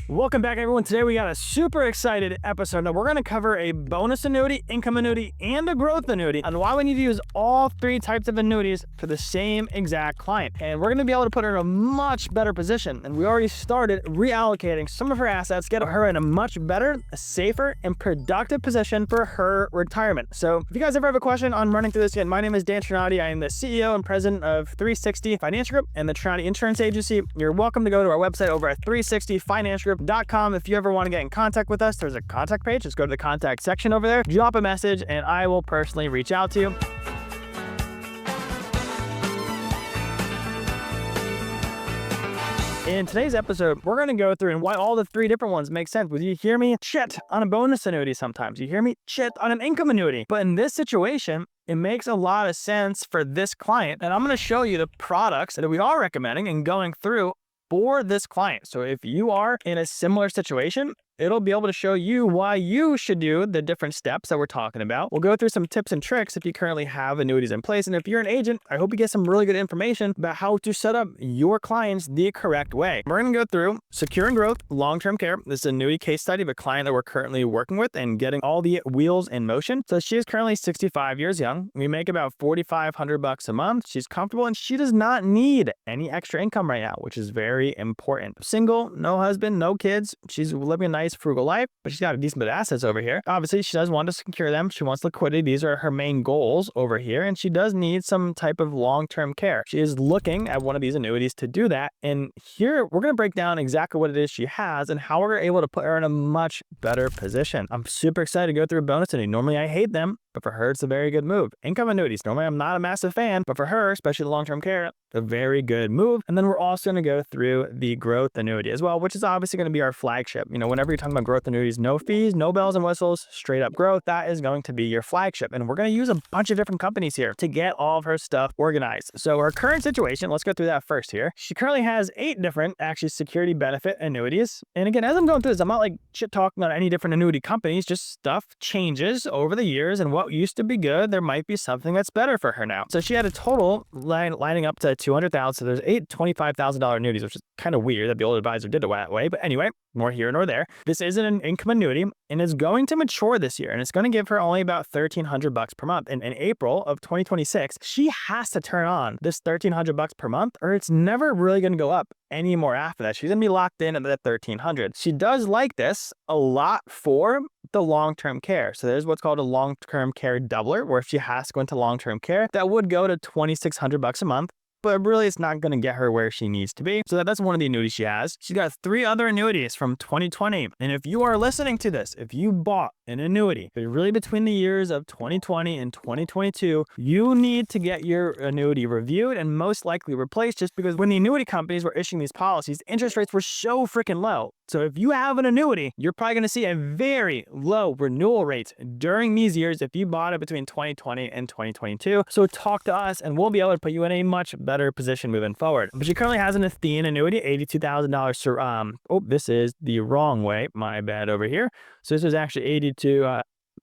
Welcome back, everyone. Today we got a super excited episode. Now we're going to cover a bonus annuity, income annuity, and a growth annuity, and why we need to use all three types of annuities for the same exact client. And we're going to be able to put her in a much better position. And we already started reallocating some of her assets, get her in a much better, safer, and productive position for her retirement. So if you guys ever have a question on running through this, again, my name is Dan Trinati. I am the CEO and president of 360 Financial Group and the Trinati Insurance Agency. You're welcome to go to our website over at 360financialgroup.com. If you ever want to get in contact with us, there's a contact page. Just go to the contact section over there, drop a message, and I will personally reach out to you. In today's episode, we're going to go through and why all the three different ones make sense. Because you hear me shit on a bonus annuity sometimes. You hear me shit on an income annuity. But in this situation, it makes a lot of sense for this client. And I'm going to show you the products that we are recommending and going through for this client. So if you are in a similar situation, it'll be able to show you why you should do the different steps that we're talking about. We'll go through some tips and tricks if you currently have annuities in place. And if you're an agent, I hope you get some really good information about how to set up your clients the correct way. We're going to go through secure and growth, long-term care. This is a annuity case study of a client that we're currently working with and getting all the wheels in motion. So she is currently 65 years young. We make about $4,500 a month. She's comfortable and she does not need any extra income right now, which is very important. Single, no husband, no kids. She's living a nice frugal life, but she's got a decent bit of assets over here. Obviously, she does want to secure them. She wants liquidity. These are her main goals over here, and she does need some type of long-term care. She is looking at one of these annuities to do that, and here we're going to break down exactly what it is she has and how we're able to put her in a much better position. I'm super excited to go through a bonus annuity. Normally, I hate them, but for her, it's a very good move. Income annuities, normally I'm not a massive fan, but for her, especially the long-term care, a very good move. And then we're also going to go through the growth annuity as well, which is obviously going to be our flagship. You know, whenever you're talking about growth annuities, no fees, no bells and whistles, straight up growth, that is going to be your flagship. And we're going to use a bunch of different companies here to get all of her stuff organized. So her current situation, let's go through that first here. She currently has 8 different, actually, security benefit annuities. And again, as I'm going through this, I'm not like shit talking on any different annuity companies, just stuff changes over the years, and what used to be good, there might be something that's better for her now. So she had a total lining up to $200,000. So there's 8 $25,000 annuities, which is kind of weird that the old advisor did it that way. But anyway, more here nor there. This isn't an income annuity and it's going to mature this year. And it's going to give her only about $1,300 per month. And in April of 2026, she has to turn on this $1,300 per month or it's never really going to go up anymore after that. She's going to be locked in at that $1,300. She does like this a lot for the long-term care. So there's what's called a long-term care doubler, where if she has to go into long-term care, that would go to $2,600 a month. But really, it's not going to get her where she needs to be. So that's one of the annuities she has. She's got 3 other annuities from 2020. And if you are listening to this, if you bought an annuity, but really between the years of 2020 and 2022, you need to get your annuity reviewed and most likely replaced, just because when the annuity companies were issuing these policies, interest rates were so freaking low. So if you have an annuity, you're probably going to see a very low renewal rate during these years if you bought it between 2020 and 2022. So talk to us and we'll be able to put you in a much better position moving forward. But she currently has an Athene annuity, $82,000. Oh, this is the wrong way. My bad over here. So this is actually 82.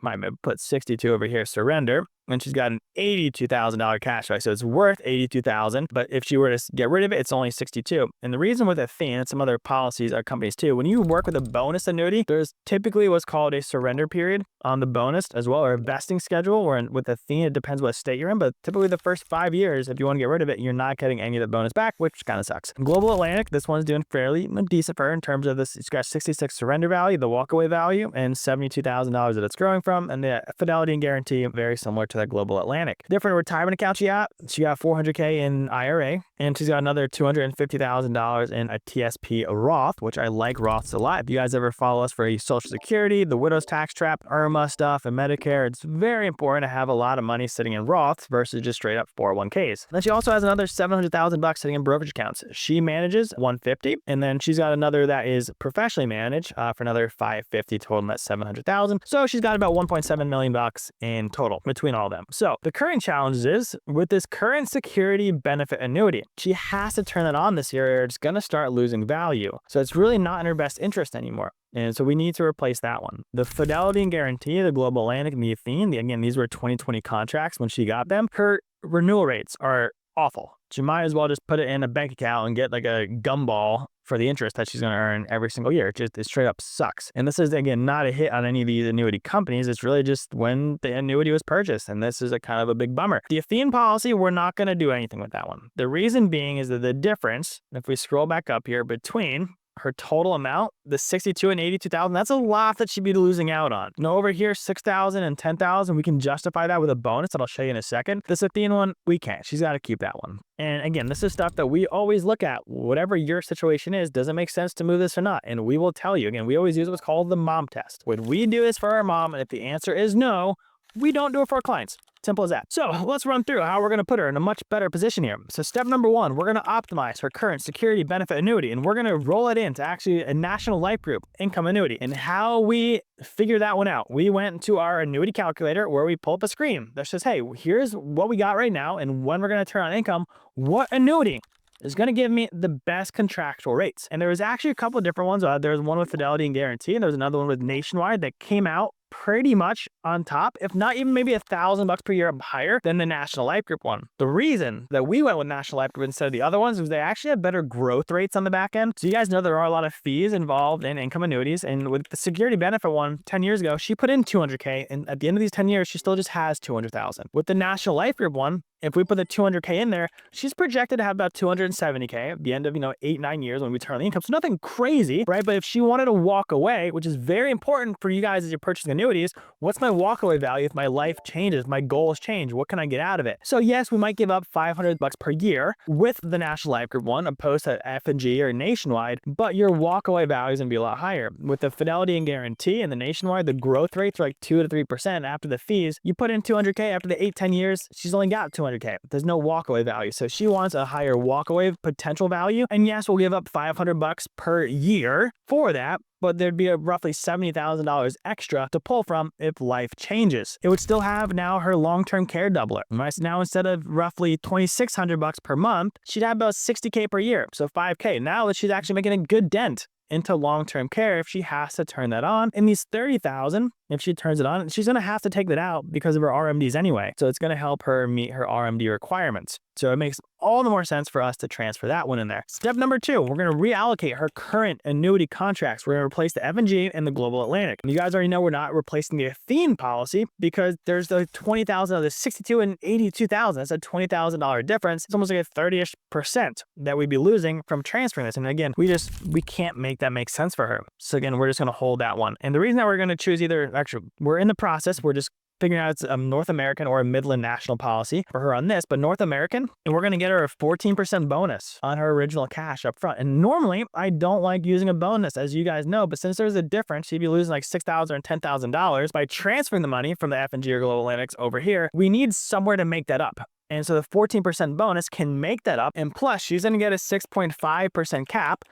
My bad, put 62 over here, surrender. And she's got an $82,000 cash value. So it's worth $82,000. But if she were to get rid of it, it's only $62,000. And the reason with Athene and some other policies or companies too, when you work with a bonus annuity, there's typically what's called a surrender period on the bonus as well, or a vesting schedule, where with Athene, it depends what state you're in. But typically the first 5 years, if you want to get rid of it, you're not getting any of the bonus back, which kind of sucks. Global Atlantic, this one's doing fairly decent for her in terms of this. It's got 66 surrender value, the walkaway value, and $72,000 that it's growing from. And the fidelity and guarantee, very similar to that Global Atlantic. Different retirement account she got $400K in IRA, and she's got another $250,000 in a TSP Roth, which I like Roths a lot. If you guys ever follow us for Social Security, the widow's tax trap, IRMA stuff, and Medicare, it's very important to have a lot of money sitting in Roths versus just straight up 401ks. Then she also has another $700,000 sitting in brokerage accounts. She manages $150, and then she's got another that is professionally managed for another $550, total that's $700,000. So she's got about $1.7 million in total between all of them. So the current challenge is with this current security benefit annuity, she has to turn that on this year or it's going to start losing value. So it's really not in her best interest anymore. And so we need to replace that one. The fidelity and guarantee, the Global Atlantic and the Athene, again, these were 2020 contracts when she got them. Her renewal rates are awful. She might as well just put it in a bank account and get like a gumball for the interest that she's going to earn every single year. It straight up sucks. And this is, again, not a hit on any of these annuity companies. It's really just when the annuity was purchased. And this is a kind of a big bummer. The Athene policy, we're not going to do anything with that one. The reason being is that the difference, if we scroll back up here, between her total amount, the 62 and 82,000, that's a lot that she'd be losing out on. Now over here, 6,000 and 10,000, we can justify that with a bonus that I'll show you in a second. This Athene one, we can't. She's got to keep that one. And again, this is stuff that we always look at. Whatever your situation is, does it make sense to move this or not? And we will tell you. Again, we always use what's called the mom test. When we do this for our mom, and if the answer is no, we don't do it for our clients. Simple as that. So let's run through how we're going to put her in a much better position here. So step number one, we're going to optimize her current security benefit annuity, and we're going to roll it into actually a national life group income annuity. And how we figure that one out, we went to our annuity calculator where we pull up a screen that says, hey, here's what we got right now, and when we're going to turn on income, what annuity is going to give me the best contractual rates. And there was actually a couple of different ones. There's one with Fidelity and Guarantee, and there's another one with Nationwide that came out pretty much on top, if not even maybe $1,000 per year higher than the National Life Group one. The reason that we went with National Life Group instead of the other ones was they actually have better growth rates on the back end. So you guys know there are a lot of fees involved in income annuities. And with the security benefit one 10 years ago, she put in $200K, and at the end of these 10 years, she still just has $200,000. With the National Life Group one, if we put the $200K in there, she's projected to have about $270K at the end of, 8-9 years when we turn on the income. So nothing crazy, right? But if she wanted to walk away, which is very important for you guys as you're purchasing annuities, what's my walkaway value if my life changes, my goals change? What can I get out of it? So yes, we might give up $500 per year with the National Life Group one, opposed to F&G or Nationwide, but your walkaway value is going to be a lot higher. With the Fidelity and Guarantee and the Nationwide, the growth rates are like 2 to 3% after the fees. You put in $200K after the 8-10 years, she's only got $200K. There's no walkaway value. So she wants a higher walkaway potential value. And yes, we'll give up $500 per year for that, but thered be a roughly $70,000 extra to pull from if life changes. It would still have now her long-term care doubler. Right? So now instead of roughly $2,600 per month, she'd have about $60K per year. So $5K. Now that she's actually making a good dent into long-term care if she has to turn that on. In these $30,000, if she turns it on, she's going to have to take that out because of her RMDs anyway. So it's going to help her meet her RMD requirements. So it makes all the more sense for us to transfer that one in there. Step number two, we're going to reallocate her current annuity contracts. We're going to replace the F&G and the Global Atlantic. And you guys already know we're not replacing the Athene policy because there's the $20,000 of the 62 and 82,000. That's a $20,000 difference. It's almost like a 30-ish% that we'd be losing from transferring this. And again, we can't make that make sense for her. So again, we're just going to hold that one. And the reason that we're going to choose actually, we're in the process. We're just figuring out it's a North American or a Midland national policy for her on this, but North American, and we're going to get her a 14% bonus on her original cash up front. And normally I don't like using a bonus, as you guys know, but since there's a difference, she'd be losing like $6,000 or $10,000 by transferring the money from the F&G or Global Atlantics over here. We need somewhere to make that up. And so the 14% bonus can make that up. And plus she's going to get a 6.5% cap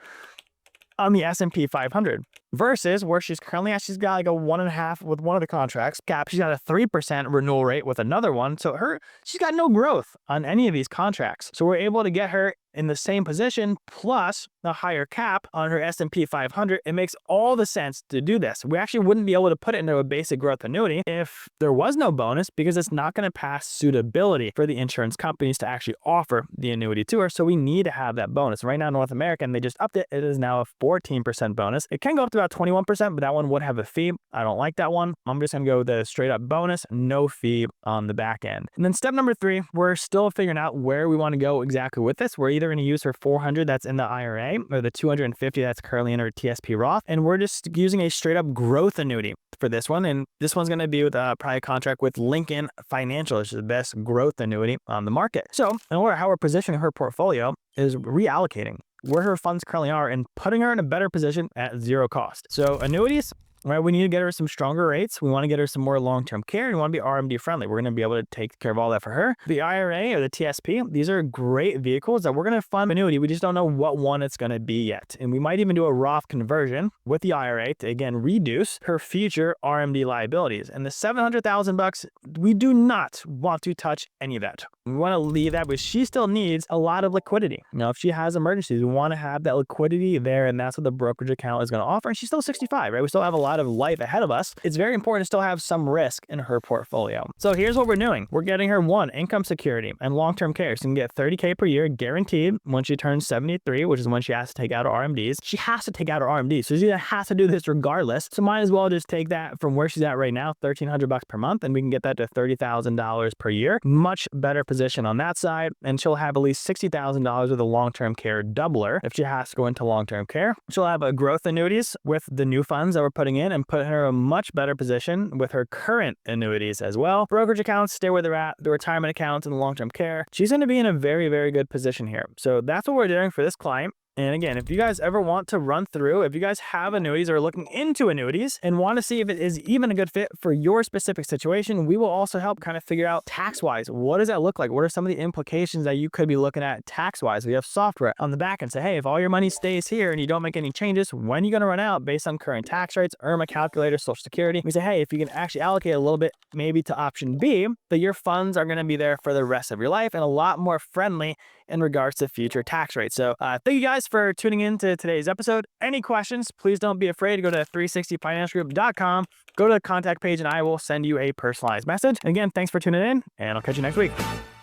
on the S&P 500 versus where she's currently at. She's got like a 1.5 with one of the contracts cap. She's got a 3% renewal rate with another one. So she's got no growth on any of these contracts. So we're able to get her in the same position plus the higher cap on her S&P 500. It makes all the sense to do this. We actually wouldn't be able to put it into a basic growth annuity if there was no bonus because it's not going to pass suitability for the insurance companies to actually offer the annuity to her. So we need to have that bonus. Right now, North American, they just upped it. It is now a 14% bonus. It can go up to about 21%, but that one would have a fee. I don't like that one. I'm just going to go with the straight up bonus, no fee on the back end. And then step number 3, we're still figuring out where we want to go exactly with this. We're either going to use her 400 that's in the IRA or the 250 that's currently in her TSP Roth. And we're just using a straight up growth annuity for this one. And this one's going to be with a private contract with Lincoln Financial, which is the best growth annuity on the market. So in order how we're positioning her portfolio is reallocating where her funds currently are and putting her in a better position at zero cost. So annuities, right? We need to get her some stronger rates. We want to get her some more long-term care. And we want to be RMD friendly. We're going to be able to take care of all that for her. The IRA or the TSP, these are great vehicles that we're going to fund annuity. We just don't know what one it's going to be yet. And we might even do a Roth conversion with the IRA to, again, reduce her future RMD liabilities. And the $700,000, we do not want to touch any of that. We want to leave that, but she still needs a lot of liquidity. If she has emergencies, we want to have that liquidity there. And that's what the brokerage account is going to offer. And she's still 65, right? We still have a lot lot of life ahead of us, it's very important to still have some risk in her portfolio. So here's what we're doing. We're getting her one, income security and long-term care. So you can get $30K per year guaranteed when she turns 73, which is when she has to take out her RMDs. She has to take out her RMDs. So she has to do this regardless. So might as well just take that from where she's at right now, $1,300 per month, and we can get that to $30,000 per year. Much better position on that side. And she'll have at least $60,000 with a long-term care doubler if she has to go into long-term care. She'll have a growth annuities with the new funds that we're putting in and put her in a much better position with her current annuities as well. Brokerage accounts stay where they're at, the retirement accounts and the long-term care. She's going to be in a very, very good position here. So that's what we're doing for this client. And again, if you guys ever want to run through, if you guys have annuities or are looking into annuities and want to see if it is even a good fit for your specific situation, we will also help kind of figure out tax-wise, what does that look like? What are some of the implications that you could be looking at tax-wise? We have software on the back and say, hey, if all your money stays here and you don't make any changes, when are you going to run out based on current tax rates, IRMA calculator, Social Security? We say, hey, if you can actually allocate a little bit maybe to option B, that your funds are going to be there for the rest of your life and a lot more friendly in regards to future tax rates. So thank you guys for tuning in to today's episode. Any questions, please don't be afraid to go to 360financialgroup.com, go to the contact page, and I will send you a personalized message. And again, thanks for tuning in, and I'll catch you next week.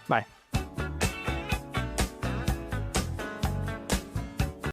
Bye.